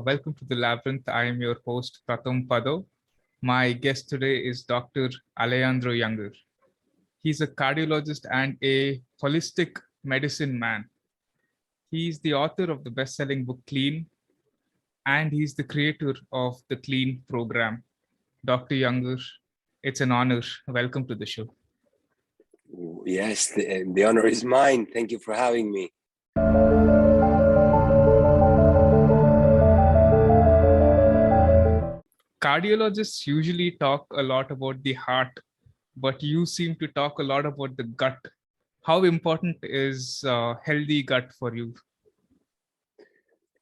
Welcome to the Labyrinth. I am your host, Pratham Pado. My guest today is Dr. Alejandro Junger. He's a cardiologist and a holistic medicine man. He's the author of the best-selling book Clean, and he's the creator of the Clean program. Dr. Junger, it's an honor. Welcome to the show. Yes, the honor is mine. Thank you for having me. Cardiologists usually talk a lot about the heart, but you seem to talk a lot about the gut. How important is healthy gut for you?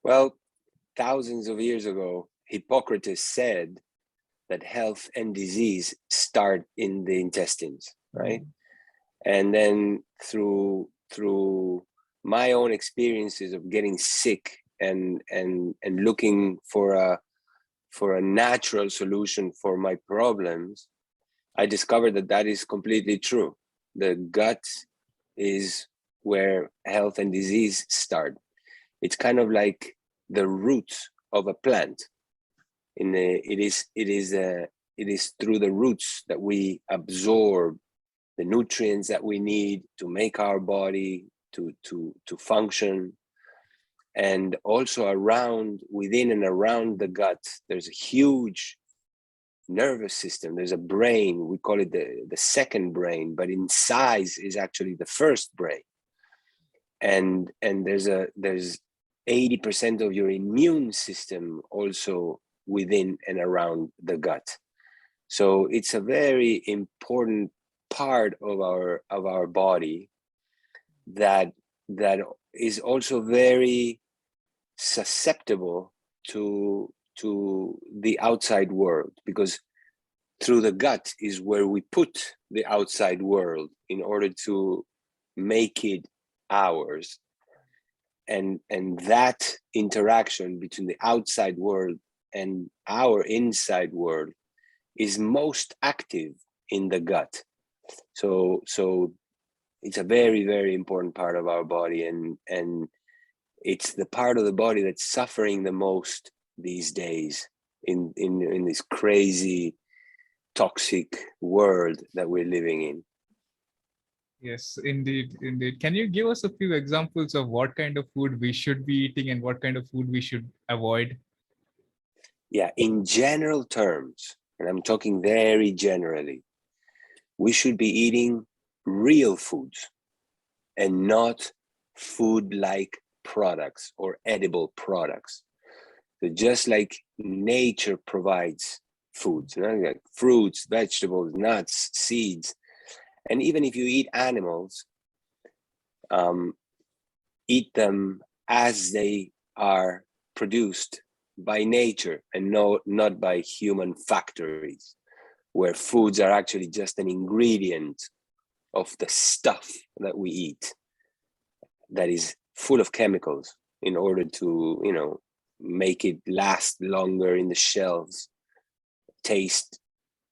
Well, thousands of years ago, Hippocrates said that health and disease start in the intestines, right? And then through my own experiences of getting sick and looking for a natural solution for my problems, I discovered that is completely true. The gut is where health and disease start. It's kind of like the root of a plant. It is through the roots that we absorb the nutrients that we need to make our body to function. And also within and around the gut, there's a huge nervous system. There's a brain, we call it the second brain, but in size is actually the first brain. And there's 80% of your immune system also within and around the gut. So it's a very important part of our body that is also very susceptible to the outside world, because through the gut is where we put the outside world in order to make it ours. And that interaction between the outside world and our inside world is most active in the gut. So it's a very, very important part of our body, and it's the part of the body that's suffering the most these days in this crazy, toxic world that we're living in. Yes, indeed. Can you give us a few examples of what kind of food we should be eating and what kind of food we should avoid? Yeah, in general terms, and I'm talking very generally, we should be eating real foods and not food-like products or edible products. So just like nature provides foods, like fruits, vegetables, nuts, seeds, and even if you eat animals, eat them as they are produced by nature and not by human factories, where foods are actually just an ingredient of the stuff that we eat that is full of chemicals in order to, make it last longer in the shelves, taste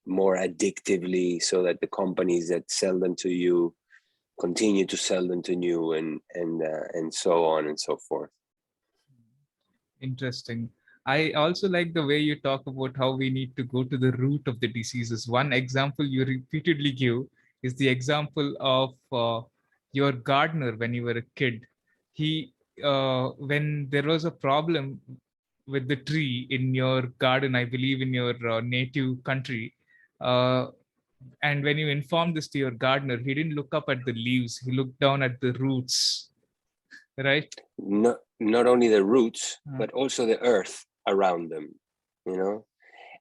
more addictively, so that the companies that sell them to you continue to sell them to you, and so on and so forth. Interesting. I also like the way you talk about how we need to go to the root of the diseases. One example you repeatedly give is the example of your gardener when you were a kid. When there was a problem with the tree in your garden, I believe in your native country, uh, and when you informed this to your gardener, he didn't look up at the leaves, he looked down at the roots, right? Not only the roots, but also the earth around them,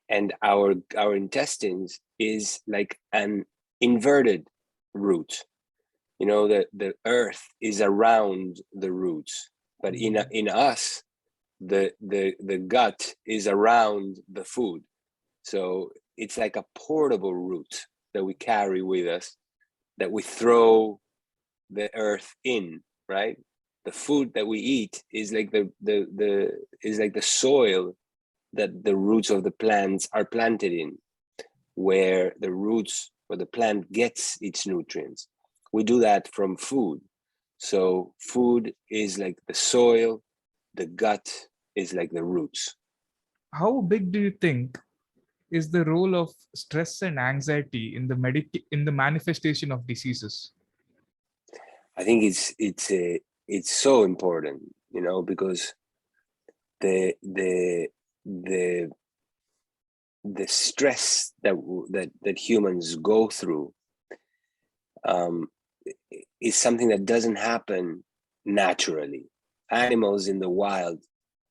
and our intestines is like an inverted root. The earth is around the roots, but in us, the gut is around the food. So it's like a portable root that we carry with us, that we throw the earth in, right? The food that we eat is like the soil that the roots of the plants are planted in, where the roots or the plant gets its nutrients. We do that from food. So food is like the soil, the gut, is like the roots. How big do you think is the role of stress and anxiety in the manifestation of diseases? I think it's so important, you know, because the the the the stress that humans go through um, is something that doesn't happen naturally. Animals in the wild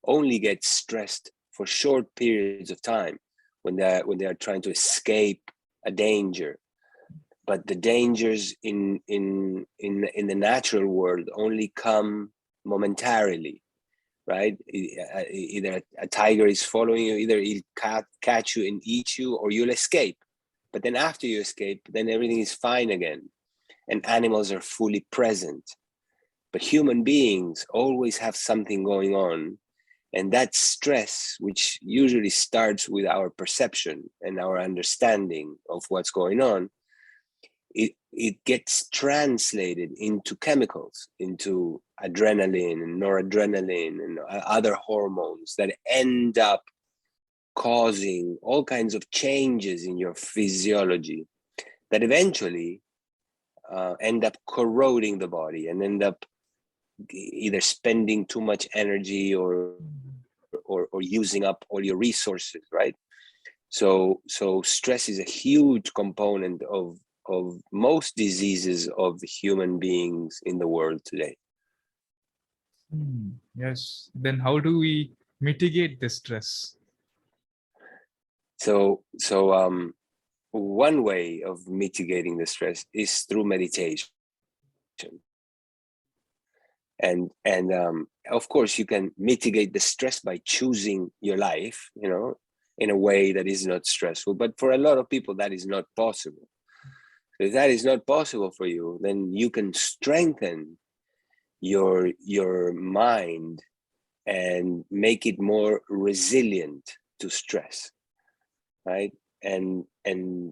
only get stressed for short periods of time when they are trying to escape a danger. But the dangers in the natural world only come momentarily, right? Either a tiger is following you, either he'll catch you and eat you, or you'll escape. But then after you escape, then everything is fine again. And animals are fully present. But human beings always have something going on. And that stress, which usually starts with our perception and our understanding of what's going on, it gets translated into chemicals, into adrenaline and noradrenaline and other hormones that end up causing all kinds of changes in your physiology that eventually end up corroding the body and end up either spending too much energy or using up all your resources, right? So stress is a huge component of most diseases of human beings in the world today. Yes. Then how do we mitigate the stress? So one way of mitigating the stress is through meditation. And of course, you can mitigate the stress by choosing your life, you know, in a way that is not stressful. But for a lot of people, that is not possible. If that is not possible for you, then you can strengthen your mind and make it more resilient to stress, right? And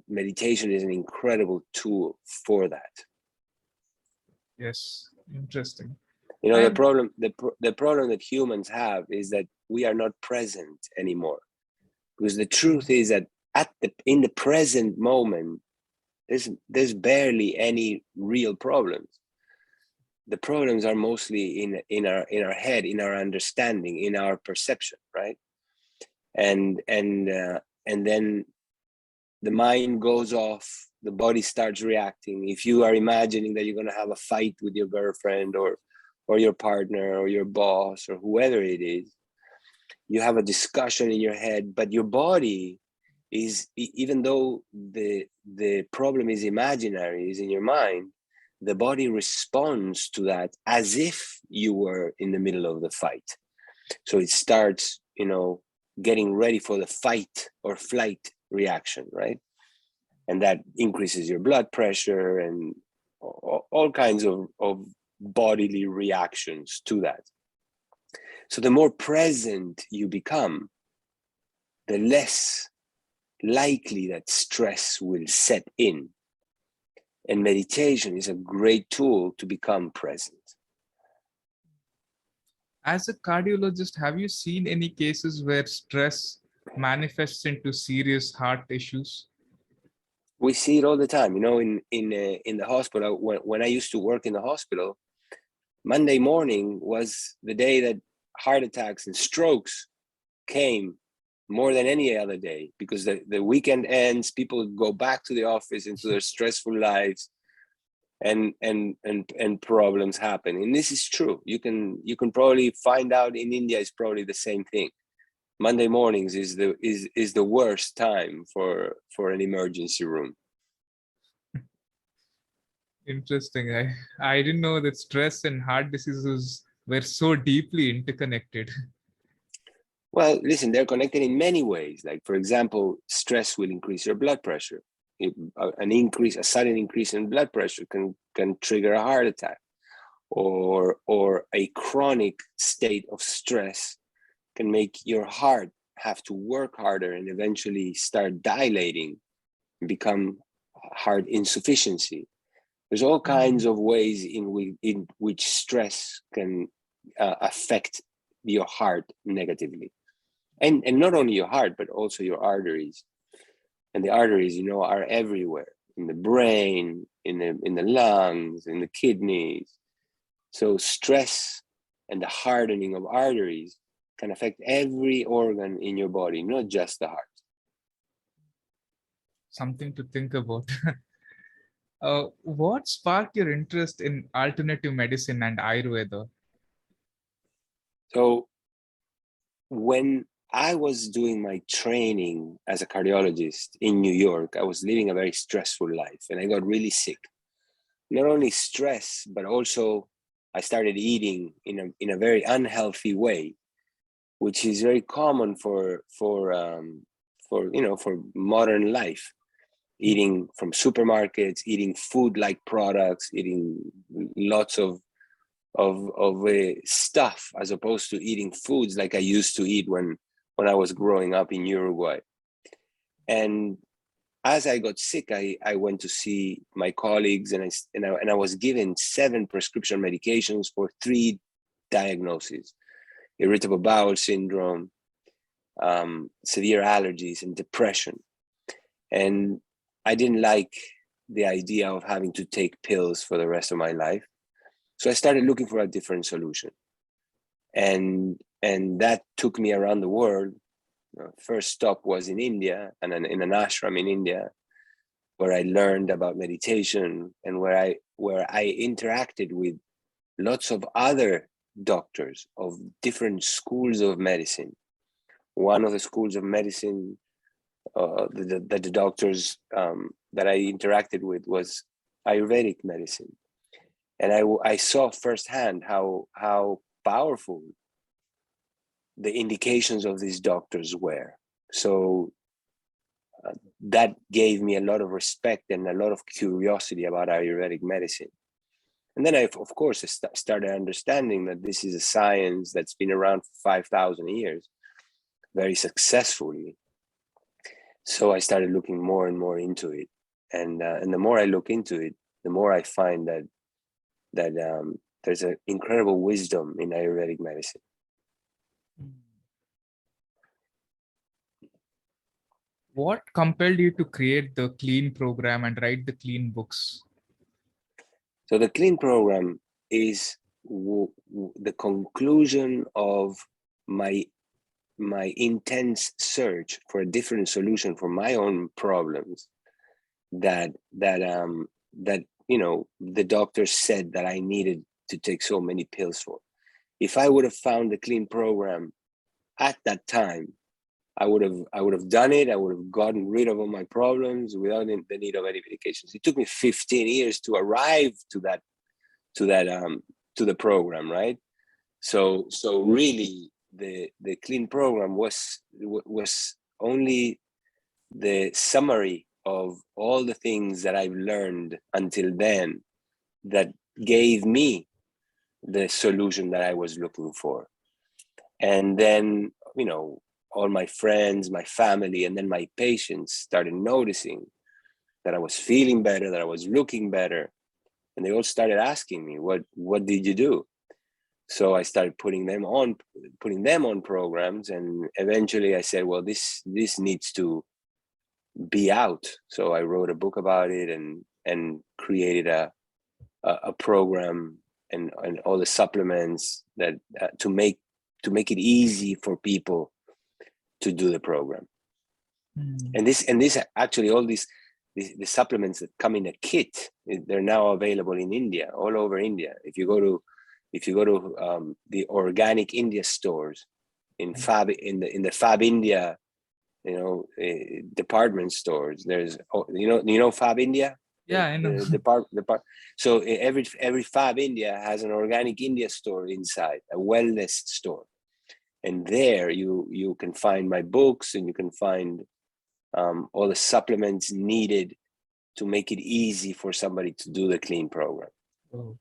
meditation is an incredible tool for that. Yes, interesting. You know, And the problem that humans have is that we are not present anymore. Because the truth is that in the present moment, there's barely any real problems. The problems are mostly in our head, in our understanding, in our perception, right? And then the mind goes off, the body starts reacting. If you are imagining that you're going to have a fight with your girlfriend or your partner or your boss or whoever it is, you have a discussion in your head, but your body is, even though the problem is imaginary, is in your mind, the body responds to that as if you were in the middle of the fight. So it starts, you know, getting ready for the fight or flight reaction, right? And that increases your blood pressure and all kinds of bodily reactions to that. So the more present you become, the less likely that stress will set in. And meditation is a great tool to become present. as a cardiologist, have you seen any cases where stress manifests into serious heart issues? We see it all the time, you know, in the hospital. When I used to work in the hospital, Monday morning was the day that heart attacks and strokes came more than any other day, because the weekend ends, people go back to the office, into their stressful lives, and problems happen. And this is true. You can probably find out in India is probably the same thing. Monday mornings is the worst time for an emergency room. Interesting. I didn't know that stress and heart diseases were so deeply interconnected. Well, listen, they're connected in many ways. Like, for example, stress will increase your blood pressure. A sudden increase in blood pressure can trigger a heart attack, or a chronic state of stress can make your heart have to work harder and eventually start dilating and become heart insufficiency. There's all kinds of ways in which stress can affect your heart negatively. And not only your heart, but also your arteries. And the arteries, you know, are everywhere, in the brain, in the lungs, in the kidneys. So stress and the hardening of arteries can affect every organ in your body, not just the heart. Something to think about. What sparked your interest in alternative medicine and Ayurveda? So when I was doing my training as a cardiologist in New York, I was living a very stressful life and I got really sick. Not only stress, but also I started eating in a very unhealthy way, which is very common for modern life. Eating from supermarkets, eating food-like products, eating lots of stuff, as opposed to eating foods like I used to eat when I was growing up in Uruguay. And as I got sick, I went to see my colleagues, and I was given 7 prescription medications for 3 diagnoses: irritable bowel syndrome, severe allergies, and depression. And I didn't like the idea of having to take pills for the rest of my life. So I started looking for a different solution. And that took me around the world. First stop was in India, and in an ashram in India, where I learned about meditation, and where I interacted with lots of other doctors of different schools of medicine. One of the schools of medicine that the doctors that I interacted with was Ayurvedic medicine. And I saw firsthand how powerful the indications of these doctors were. So that gave me a lot of respect and a lot of curiosity about Ayurvedic medicine. And then I, of course, started understanding that this is a science that's been around for 5,000 years, very successfully. So I started looking more and more into it. And the more I look into it, the more I find that there's an incredible wisdom in Ayurvedic medicine. What compelled you to create the clean program and write the clean books? So the clean program is the conclusion of my intense search for a different solution for my own problems that you know, the doctor said that I needed to take so many pills for. If I would have found the clean program at that time, I would have done it. I would have gotten rid of all my problems without the need of any medications. It took me 15 years to arrive to the program, right? So really, the clean program was only the summary of all the things that I've learned until then that gave me the solution that I was looking for. And then, you know, all my friends, my family, and then my patients started noticing that I was feeling better, that I was looking better. And they all started asking me, what did you do? So I started putting them on programs, and eventually I said, well, this needs to be out. So I wrote a book about it and created a program and all the supplements that to make it easy for people to do the program. And this actually, all the supplements that come in a kit, they're now available in India, all over India. If you go to the Organic India stores in the Fab India, you know, department stores, there's, you know Fab India. Yeah, I know. So every Fab India has an Organic India store inside, a wellness store, and there you can find my books, and you can find all the supplements needed to make it easy for somebody to do the clean program. Oh.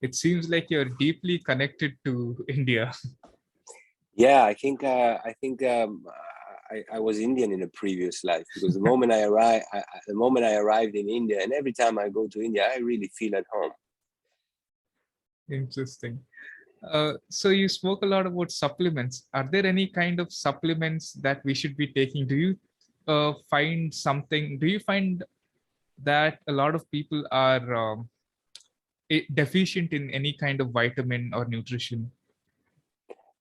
It seems like you're deeply connected to India. Yeah, I think I was Indian in a previous life, because the moment I arrived in India, and every time I go to India, I really feel at home. Interesting. So you spoke a lot about supplements. Are there any kind of supplements that we should be taking? Do you find something? Do you find that a lot of people are deficient in any kind of vitamin or nutrition?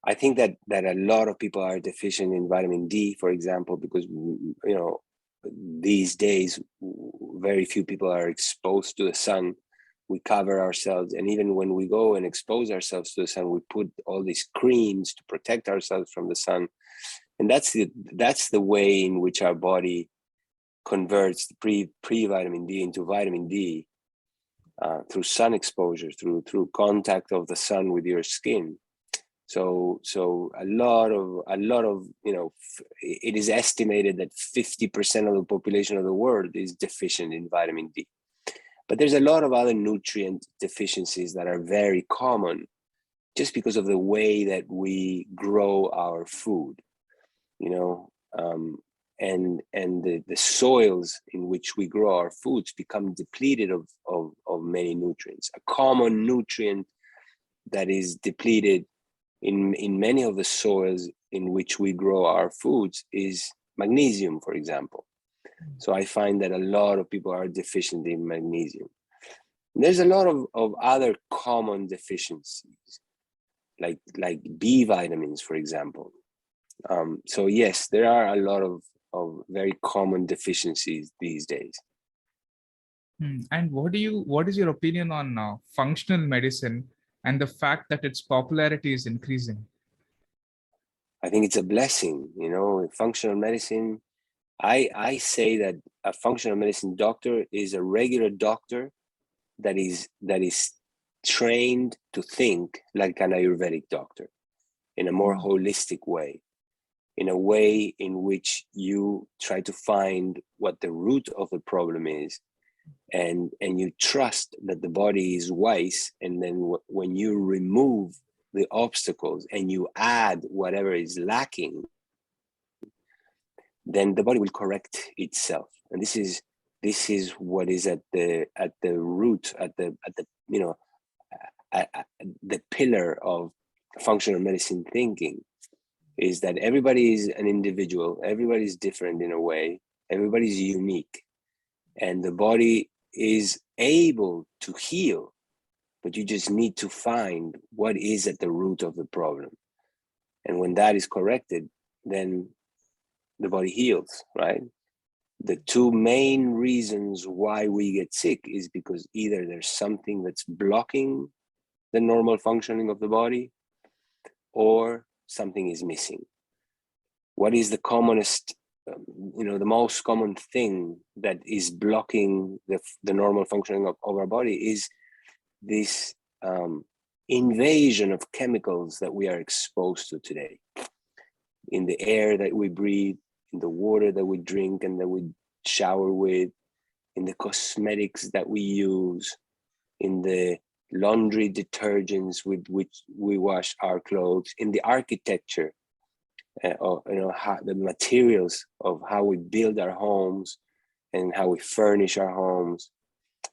I think that a lot of people are deficient in vitamin D, for example, because these days very few people are exposed to the sun. We cover ourselves, and even when we go and expose ourselves to the sun, we put all these creams to protect ourselves from the sun, and that's the way in which our body converts the pre vitamin D into vitamin D, through sun exposure, through contact of the sun with your skin. So a lot of it is estimated that 50% of the population of the world is deficient in vitamin D. But there's a lot of other nutrient deficiencies that are very common just because of the way that we grow our food, and the soils in which we grow our foods become depleted of many nutrients. A common nutrient that is depleted in many of the soils in which we grow our foods is magnesium, for example. So I find that a lot of people are deficient in magnesium. And there's a lot of other common deficiencies, like B vitamins, for example. So yes, there are a lot of very common deficiencies these days. And what is your opinion on functional medicine and the fact that its popularity is increasing? I think it's a blessing, functional medicine. I say that a functional medicine doctor is a regular doctor that is trained to think like an Ayurvedic doctor in a more holistic way, in a way in which you try to find what the root of the problem is, and you trust that the body is wise, and then when you remove the obstacles and you add whatever is lacking, then the body will correct itself. And this is what is at the root, at the pillar of functional medicine thinking, is that everybody is an individual, everybody's different in a way, everybody's unique, and the body is able to heal, but you just need to find what is at the root of the problem. And when that is corrected, then the body heals, right? The two main reasons why we get sick is because either there's something that's blocking the normal functioning of the body, or something is missing. What is the commonest, the most common thing that is blocking the normal functioning of our body is this invasion of chemicals that we are exposed to today, in the air that we breathe, in the water that we drink and that we shower with, in the cosmetics that we use, in the laundry detergents with which we wash our clothes, in the architecture, the materials of how we build our homes and how we furnish our homes.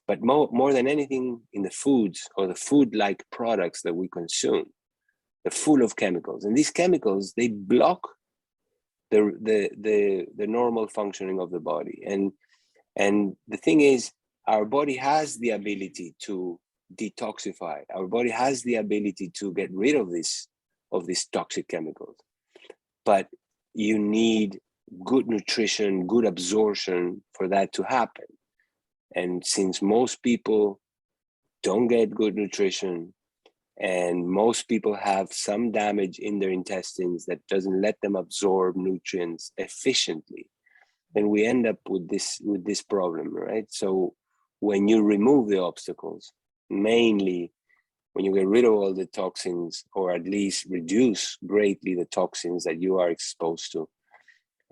But more than anything, in the foods or the food-like products that we consume, they're full of chemicals, and these chemicals, they block the normal functioning of the body. And the thing is, our body has the ability to detoxify. Our body has the ability to get rid of these toxic chemicals, but you need good nutrition, good absorption for that to happen. And since most people don't get good nutrition, and most people have some damage in their intestines that doesn't let them absorb nutrients efficiently, then we end up with this problem, right? So when you remove the obstacles, mainly when you get rid of all the toxins, or at least reduce greatly the toxins that you are exposed to,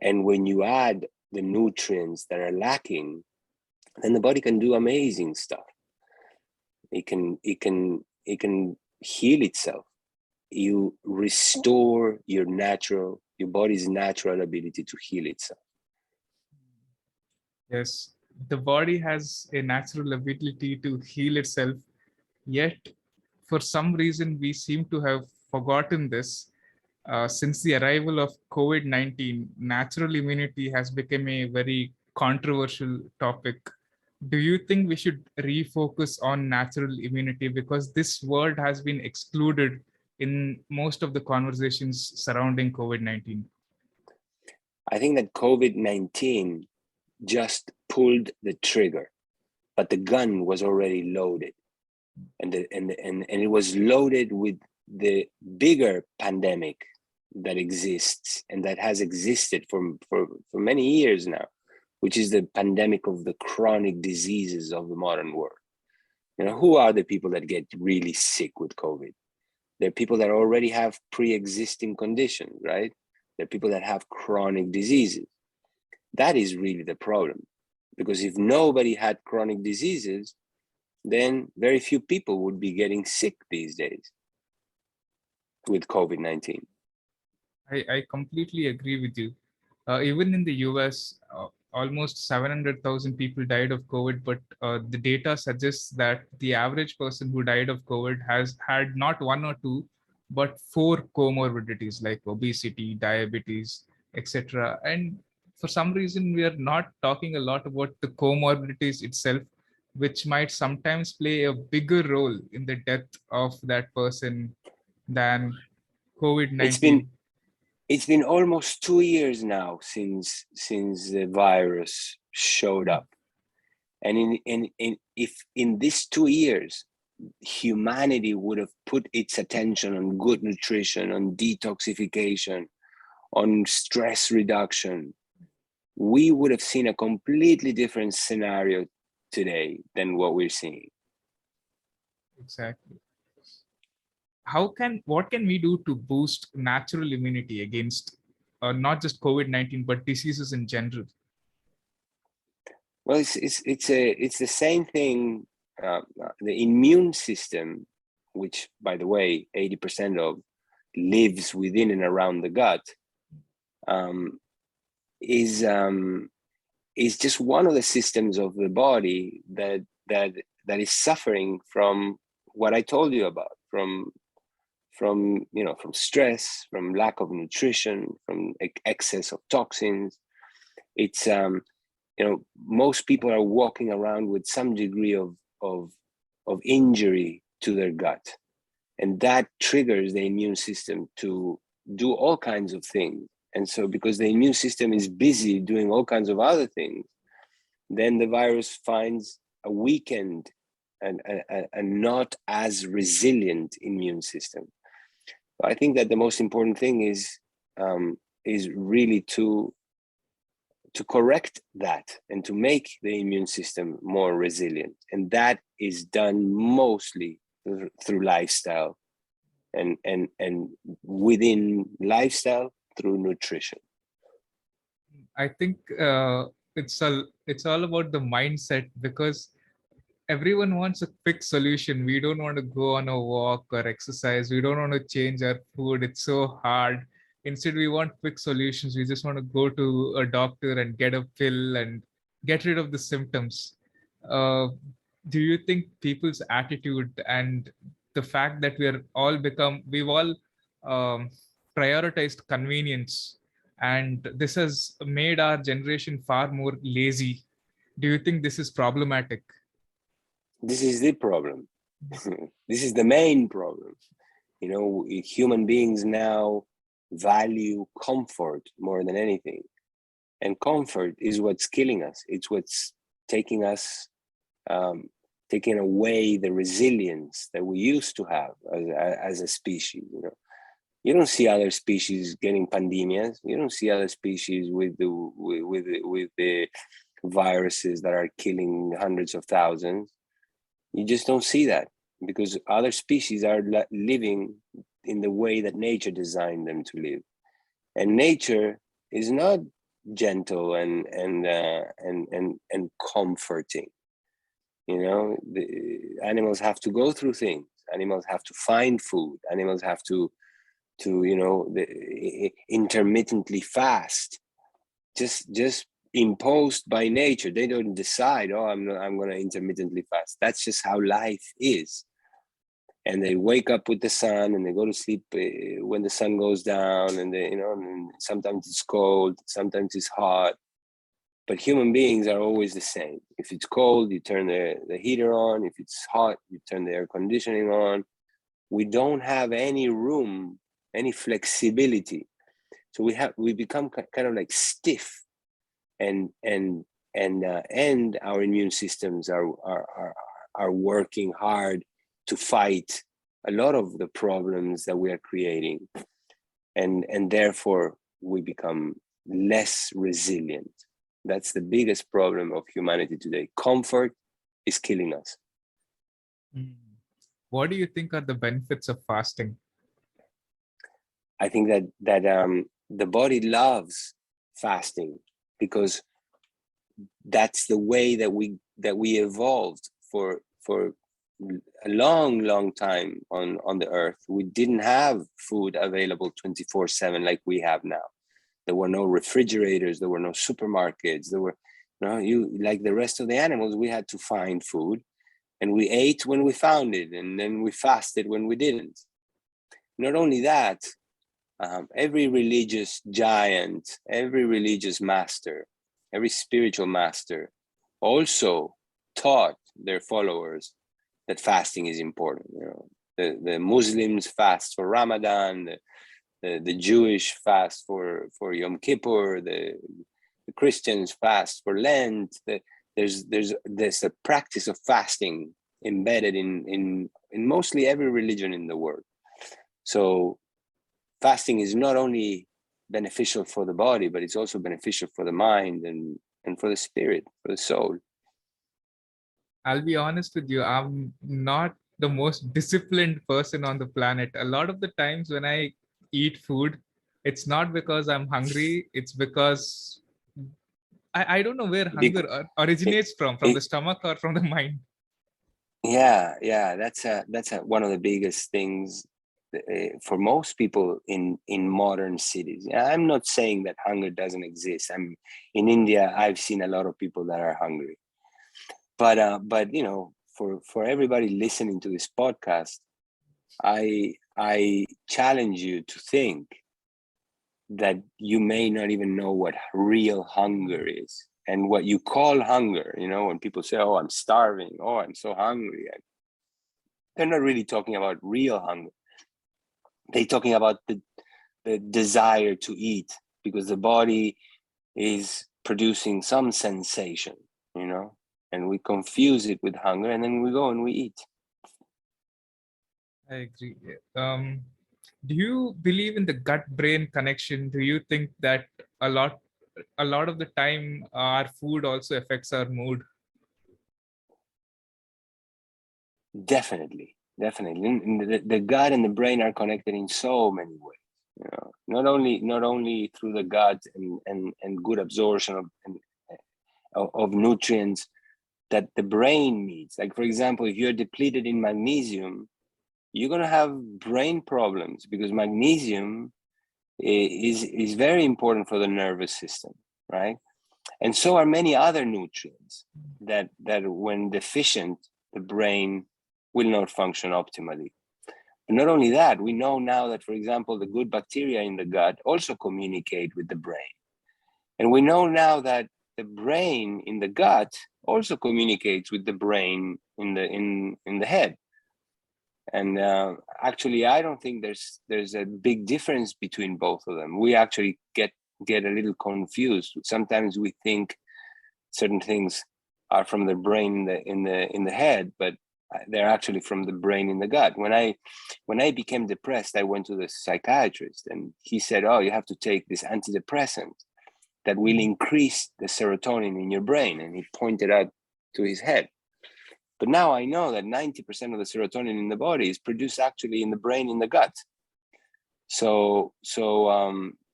and when you add the nutrients that are lacking, then the body can do amazing stuff. It can heal itself. You restore your body's natural ability to heal itself. Yes, the body has a natural ability to heal itself, yet for some reason, we seem to have forgotten this. Since the arrival of COVID-19, natural immunity has become a very controversial topic. Do you think we should refocus on natural immunity, because this word has been excluded in most of the conversations surrounding COVID-19? I think that COVID-19 just pulled the trigger, but the gun was already loaded. And it was loaded with the bigger pandemic that exists and that has existed for many years now, which is the pandemic of the chronic diseases of the modern world. You know, who are the people that get really sick with COVID? They're people that already have pre-existing conditions, right? They're people that have chronic diseases. That is really the problem, because if nobody had chronic diseases, then very few people would be getting sick these days with COVID-19. I completely agree with you. Even in the US, almost 700,000 people died of COVID, but the data suggests that the average person who died of COVID has had not one or two, but four comorbidities like obesity, diabetes, etc. And for some reason, we are not talking a lot about the comorbidities itself, which might sometimes play a bigger role in the death of that person than It's COVID-19. been it's been almost 2 years now since the virus showed up, and if in these 2 years humanity would have put its attention on good nutrition, on detoxification, on stress reduction, we would have seen a completely different scenario today than what we're seeing. Exactly. What can we do to boost natural immunity against not just COVID-19 but diseases in general? Well, it's the same thing. The immune system, which, by the way, 80% of lives within and around the gut, is just one of the systems of the body that is suffering from what I told you about, from stress, from lack of nutrition, from excess of toxins. It's most people are walking around with some degree of injury to their gut, and that triggers the immune system to do all kinds of things. And so, because the immune system is busy doing all kinds of other things, then the virus finds a weakened and not as resilient immune system. I think that the most important thing is really to correct that and to make the immune system more resilient. And that is done mostly through lifestyle, and within lifestyle through nutrition. I think it's all about the mindset, because everyone wants a quick solution. We don't want to go on a walk or exercise. We don't want to change our food. It's so hard. Instead, we want quick solutions. We just want to go to a doctor and get a pill and get rid of the symptoms. Uh, do you think people's attitude and the fact that we've all um, prioritized convenience, and this has made our generation far more lazy? Do you think this is problematic? This is the problem. This is the main problem. Human beings now value comfort more than anything. And comfort is what's killing us. It's what's taking us, taking away the resilience that we used to have as a species. You don't see other species getting pandemias. You don't see other species with the viruses that are killing hundreds of thousands. You just don't see that, because other species are living in the way that nature designed them to live, and nature is not gentle and comforting. The animals have to go through things. Animals have to find food. Animals have to intermittently fast, just imposed by nature. They don't decide, I'm going to intermittently fast. That's just how life is. and they wake up with the sun and they go to sleep when the sun goes down, and they, and sometimes it's cold, sometimes it's hot. But human beings are always the same. If it's cold, you turn the heater on. If it's hot, you turn the air conditioning on. We don't have any room, any flexibility. So we become kind of like stiff, and our immune systems are working hard to fight a lot of the problems that we are creating, and therefore we become less resilient. That's the biggest problem of humanity today. Comfort is killing us. What do you think are the benefits of fasting? I think that the body loves fasting because that's the way that we evolved for a long time on the earth. We didn't have food available 24/7 like we have now. There were no refrigerators, there were no supermarkets, there were you like the rest of the animals, we had to find food, and we ate when we found it, and then we fasted when we didn't. Not only that, every religious giant, every religious master, every spiritual master also taught their followers that fasting is important. The Muslims fast for Ramadan, the Jewish fast for Yom Kippur, the Christians fast for Lent. There's a practice of fasting embedded in mostly every religion in the world. So fasting is not only beneficial for the body, but it's also beneficial for the mind and for the spirit, for the soul. I'll be honest with you, I'm not the most disciplined person on the planet. A lot of the times when I eat food, it's not because I'm hungry, it's because I don't know where hunger originates from the stomach or from the mind. Yeah, that's one of the biggest things for most people in modern cities. I'm not saying that hunger doesn't exist. I'm in India. I've seen a lot of people that are hungry, but for everybody listening to this podcast, I challenge you to think that you may not even know what real hunger is. And what you call hunger, when people say, "Oh, I'm starving," "Oh, I'm so hungry," they're not really talking about real hunger. They're talking about the desire to eat, because the body is producing some sensation, and we confuse it with hunger, and then we go and we eat. I agree. Do you believe in the gut-brain connection? Do you think that a lot of the time our food also affects our mood? Definitely. The gut and the brain are connected in so many ways. Not only through the gut and good absorption of nutrients that the brain needs. Like, for example, if you're depleted in magnesium, you're going to have brain problems, because magnesium is very important for the nervous system, right? And so are many other nutrients that when deficient, the brain will not function optimally. And not only that, we know now that, for example, the good bacteria in the gut also communicate with the brain. And we know now that the brain in the gut also communicates with the brain in the head. And actually, I don't think there's a big difference between both of them. We actually get a little confused. Sometimes we think certain things are from the brain in the head, but they're actually from the brain in the gut. When I became depressed, I went to the psychiatrist, and he said, "Oh, you have to take this antidepressant that will increase the serotonin in your brain," and he pointed out to his head. But now I know that 90% of the serotonin in the body is produced actually in the brain, in the gut. So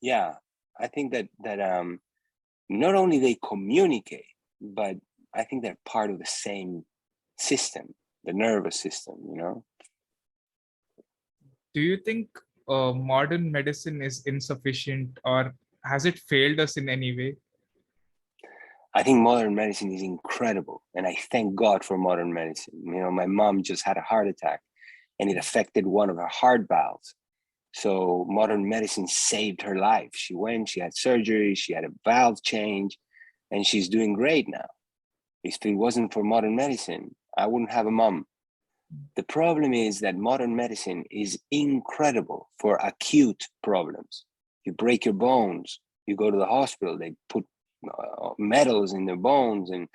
yeah, I think that not only they communicate, but I think they're part of the same system, the nervous system. Do you think modern medicine is insufficient, or has it failed us in any way? I think modern medicine is incredible, and I thank God for modern medicine. My mom just had a heart attack, and it affected one of her heart valves. So modern medicine saved her life. She had surgery, she had a valve change, and she's doing great now. If it wasn't for modern medicine, I wouldn't have a mom. The problem is that modern medicine is incredible for acute problems. You break your bones, you go to the hospital, they put metals in their bones, and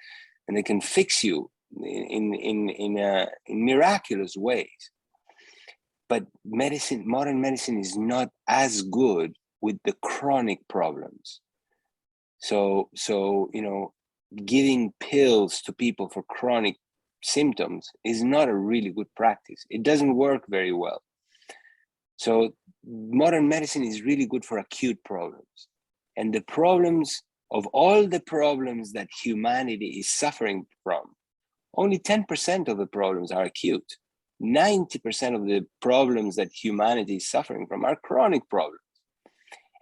they can fix you in miraculous ways. But modern medicine is not as good with the chronic problems. So giving pills to people for chronic symptoms is not a really good practice. It doesn't work very well. So modern medicine is really good for acute problems. And the problems of all the problems that humanity is suffering from, only 10% of the problems are acute. 90% of the problems that humanity is suffering from are chronic problems.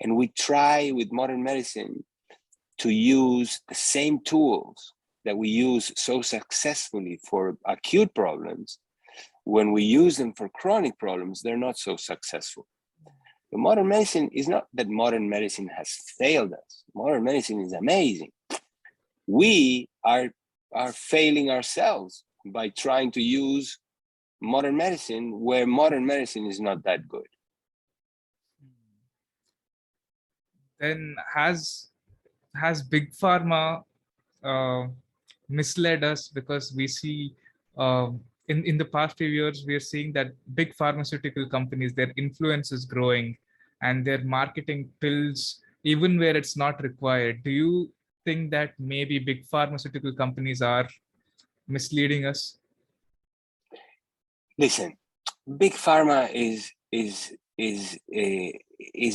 And we try with modern medicine to use the same tools that we use so successfully for acute problems. When we use them for chronic problems, they're not so successful. The modern medicine is not that modern medicine has failed us. Modern medicine is amazing. We are failing ourselves by trying to use modern medicine where modern medicine is not that good. Then has Big Pharma misled us? Because we see in the past few years, we are seeing that big pharmaceutical companies, their influence is growing and they're marketing pills even where it's not required. Do you think that maybe big pharmaceutical companies are misleading us? Listen, big pharma is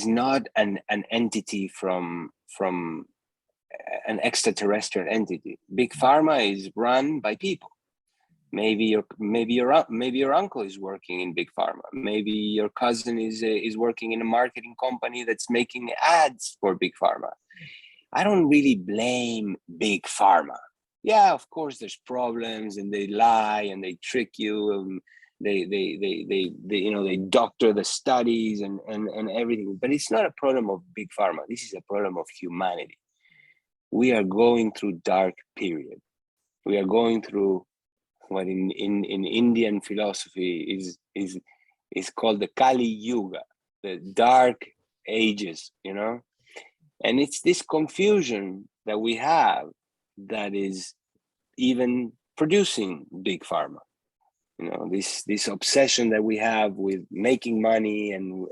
not an entity from an extraterrestrial entity. Big pharma is run by people. Maybe your uncle is working in big pharma. Maybe your cousin is working in a marketing company that's making ads for big pharma. I don't really blame big pharma. Yeah, of course there's problems and they lie and they trick you and they doctor the studies and everything, but it's not a problem of big pharma. This is a problem of humanity. We are going through dark period. We are going through what in Indian philosophy is called the Kali Yuga, the dark ages, and it's this confusion that we have that is even producing big pharma. This obsession that we have with making money and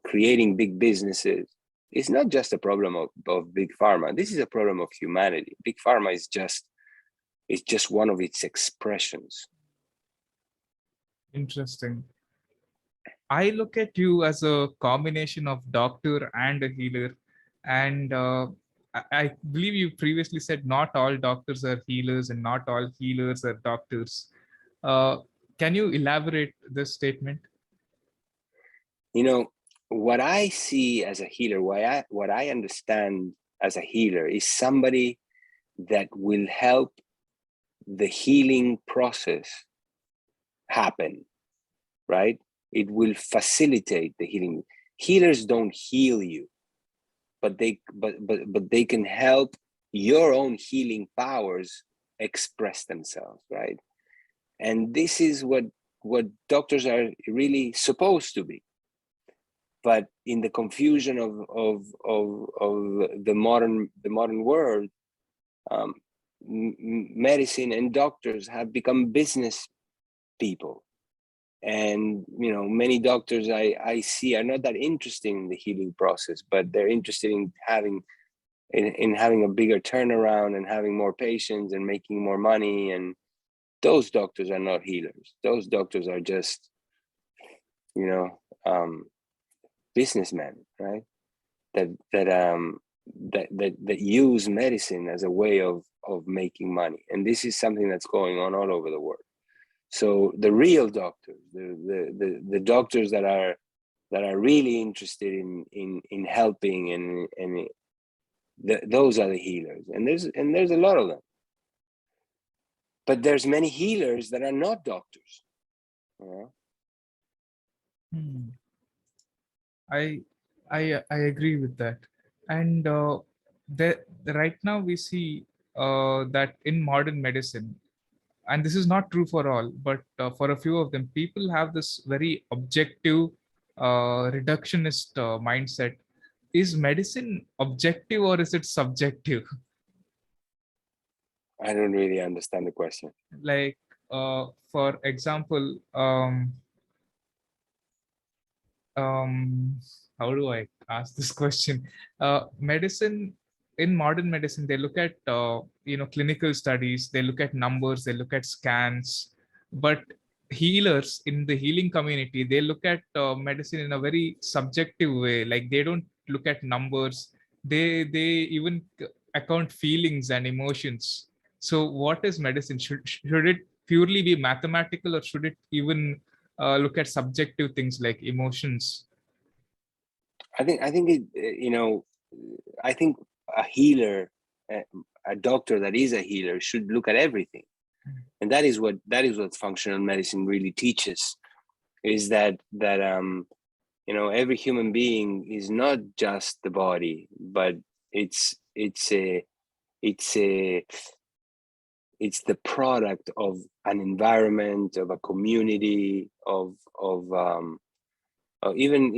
creating big businesses. It's not just a problem of big pharma. This is a problem of humanity. Big pharma is just one of its expressions. Interesting. I look at you as a combination of doctor and a healer, and I believe you previously said not all doctors are healers and not all healers are doctors. Can you elaborate this statement? What I see as a healer, what I understand as a healer is somebody that will help the healing process happen, right? It will facilitate the healing. Healers don't heal you, but they can help your own healing powers express themselves, right? And this is what doctors are really supposed to be. But in the confusion of the modern world, medicine and doctors have become business people, and many doctors I see are not that interested in the healing process, but they're interested in having a bigger turnaround and having more patients and making more money. And those doctors are not healers. Those doctors are just businessmen, right? That use medicine as a way of making money. And this is something that's going on all over the world. So the real doctors, the doctors that are really interested in helping and those are the healers. And there's a lot of them. but there's many healers that are not doctors. I agree with that. And right now we see that in modern medicine, and this is not true for all, but for a few of them, people have this very objective, reductionist mindset. Is medicine objective or is it subjective? I don't really understand the question. Like, for example, um, how do I ask this question? Medicine, in modern medicine, they look at clinical studies, they look at numbers, they look at scans, but healers in the healing community, they look at medicine in a very subjective way. Like, they don't look at numbers, they even account feelings and emotions. So what is medicine? Should it purely be mathematical, or should it even look at subjective things like emotions? I think I think a healer, a doctor that is a healer, should look at everything, and that is what functional medicine really teaches. Is that every human being is not just the body, but it's the product of an environment, of a community, of even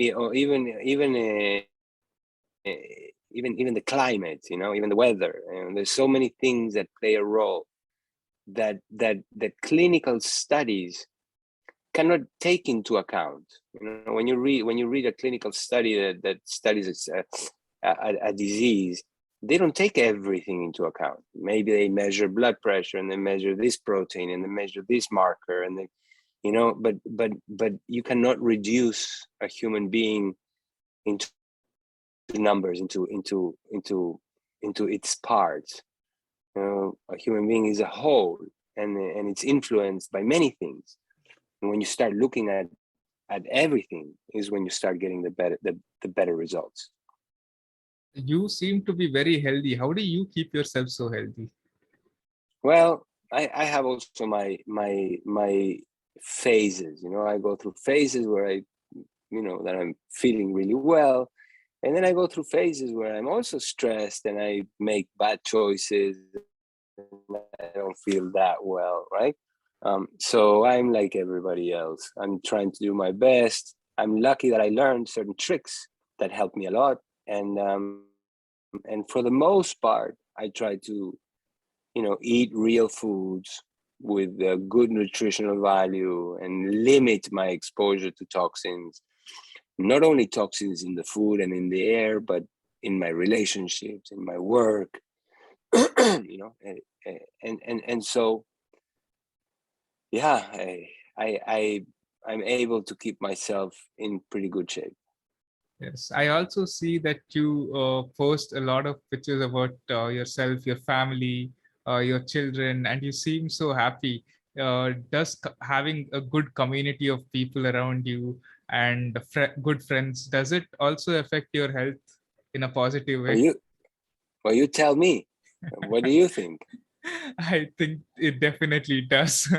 the climate, even the weather. And there's so many things that play a role that clinical studies cannot take into account. When you read a clinical study that studies a disease, they don't take everything into account. Maybe they measure blood pressure and they measure this protein and they measure this marker, and they, but you cannot reduce a human being into numbers, into its parts. A human being is a whole, and it's influenced by many things. And when you start looking at everything, is when you start getting the better results. You seem to be very healthy. How do you keep yourself so healthy? Well, I have also my phases. I go through phases where that I'm feeling really well, and then I go through phases where I'm also stressed and I make bad choices and I don't feel that well, right? So I'm like everybody else. I'm trying to do my best. I'm lucky that I learned certain tricks that help me a lot, and for the most part, I try to eat real foods with good nutritional value and limit my exposure to toxins. Not only toxins in the food and in the air, but in my relationships, in my work, and so, yeah, I'm able to keep myself in pretty good shape. Yes, I also see that you post a lot of pictures about yourself, your family, your children, and you seem so happy. Does having a good community of people around you and good friends, does it also affect your health in a positive way? Well, you tell me. What do you think? I think it definitely does.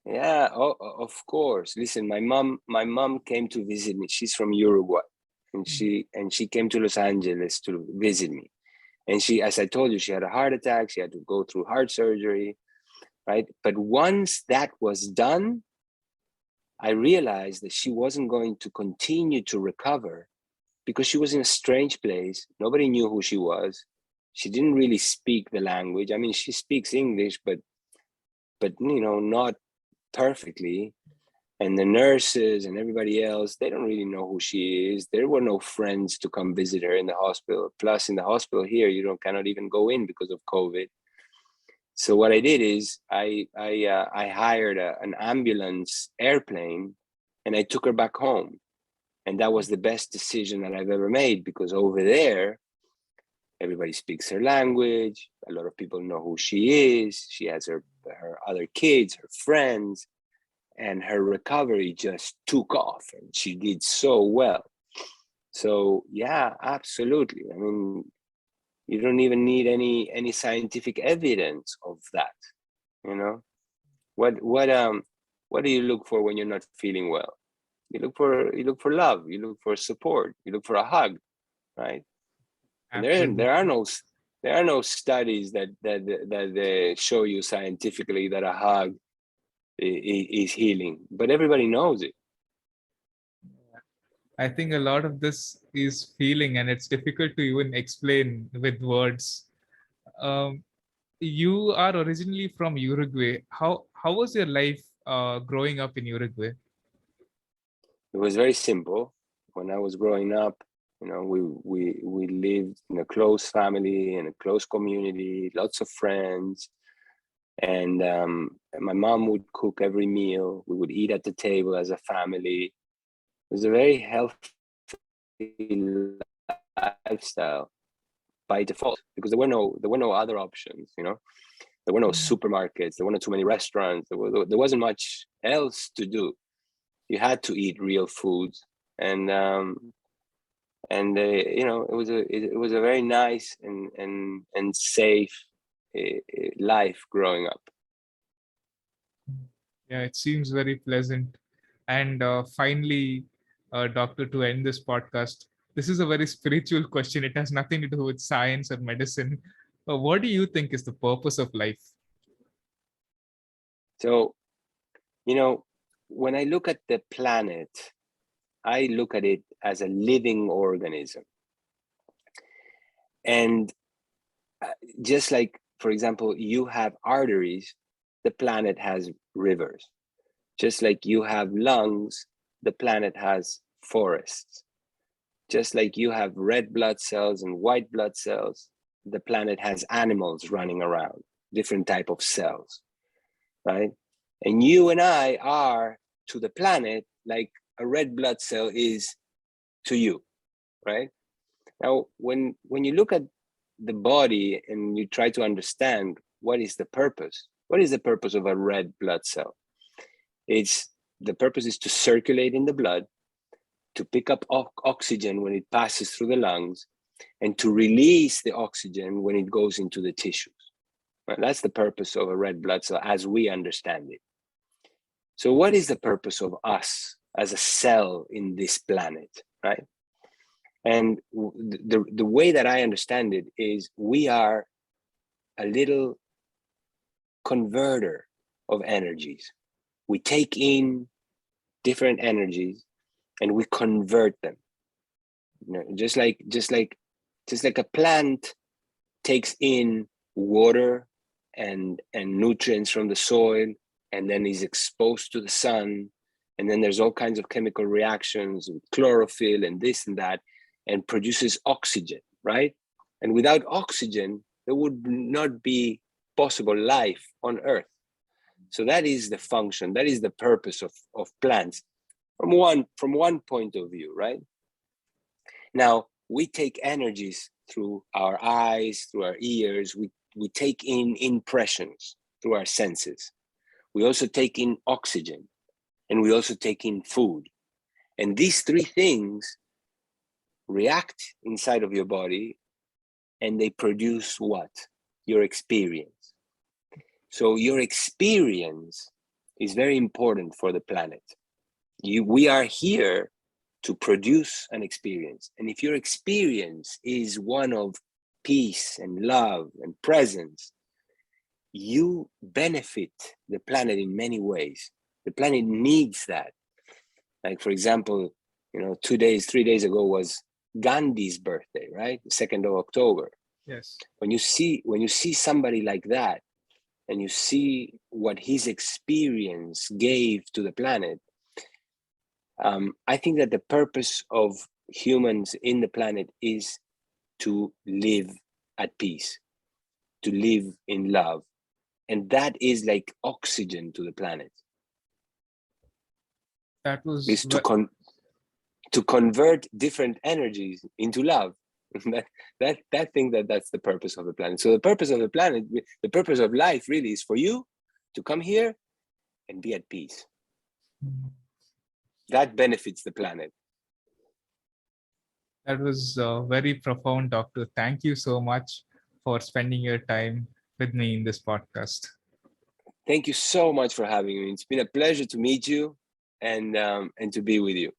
Yeah, of course. Listen, my mom came to visit me. She's from Uruguay, and she came to Los Angeles to visit me. And she, as I told you, she had a heart attack. She had to go through heart surgery, right? But once that was done, I realized that she wasn't going to continue to recover because she was in a strange place. Nobody knew who she was. She didn't really speak the language. I mean, she speaks English, but not perfectly. And the nurses and everybody else, they don't really know who she is. There were no friends to come visit her in the hospital. Plus, in the hospital here, you cannot even go in because of COVID. So what I did is I hired an ambulance airplane, and I took her back home. And that was the best decision that I've ever made, because over there, everybody speaks her language. A lot of people know who she is. She has her other kids, her friends, and her recovery just took off, and she did so well. So yeah, absolutely. I mean, you don't even need any scientific evidence of that. You know, what do you look for when you're not feeling well? You look for love, you look for support, you look for a hug, right? And Absolutely. there are no studies that show you scientifically that a hug is healing, but everybody knows it. I think a lot of this is feeling, and it's difficult to even explain with words. Um, you are originally from Uruguay. How was your life growing up in Uruguay? It was very simple. When I was growing up, you know, we lived in a close family and a close community, lots of friends, and my mom would cook every meal. We would eat at the table as a family. It was a very healthy lifestyle by default, because there were no other options. You know, there were no supermarkets. There were not too many restaurants. There wasn't much else to do. You had to eat real foods, and you know, it was a very nice and safe life growing up. Yeah, it seems very pleasant. And finally, doctor, to end this podcast, this is a very spiritual question. It has nothing to do with science or medicine. What do you think is the purpose of life? So, you know, when I look at the planet, I look at it as a living organism. And just like, for example, you have arteries, the planet has rivers. Just like you have lungs, the planet has forests. Just like you have red blood cells and white blood cells, the planet has animals running around, different type of cells, right? And you and I are to the planet like a red blood cell is to you, right? Now, when you look at the body and you try to understand what is the purpose of a red blood cell? The purpose is to circulate in the blood, to pick up oxygen when it passes through the lungs, and to release the oxygen when it goes into the tissues. Right? That's the purpose of a red blood cell as we understand it. So what is the purpose of us as a cell in this planet, right? And the way that I understand it is we are a little converter of energies. We take in different energies and we convert them. You know, just like a plant takes in water and nutrients from the soil, and then is exposed to the sun, and then there's all kinds of chemical reactions with chlorophyll and this and that, and produces oxygen, right? And without oxygen, there would not be possible life on Earth. So that is the function, that is the purpose of plants from one point of view, right? Now, we take energies through our eyes, through our ears, we take in impressions through our senses. We also take in oxygen, and we also take in food. And these three things react inside of your body, and they produce what? Your experience. So your experience is very important for the planet. We are here to produce an experience. And if your experience is one of peace and love and presence, you benefit the planet in many ways. The planet needs that. Like, for example, you know, 3 days ago was Gandhi's birthday, right? The 2nd of October. Yes. When you see somebody like that, and you see what his experience gave to the planet, I think that the purpose of humans in the planet is to live at peace, to live in love. And that is like oxygen to the planet. That was Is to convert different energies into love. that thing that's the purpose of the planet. So the purpose of the planet, the purpose of life really is for you to come here and be at peace. That benefits the planet. That was very profound, doctor. Thank you so much for spending your time with me in this podcast. Thank you so much for having me. It's been a pleasure to meet you and to be with you.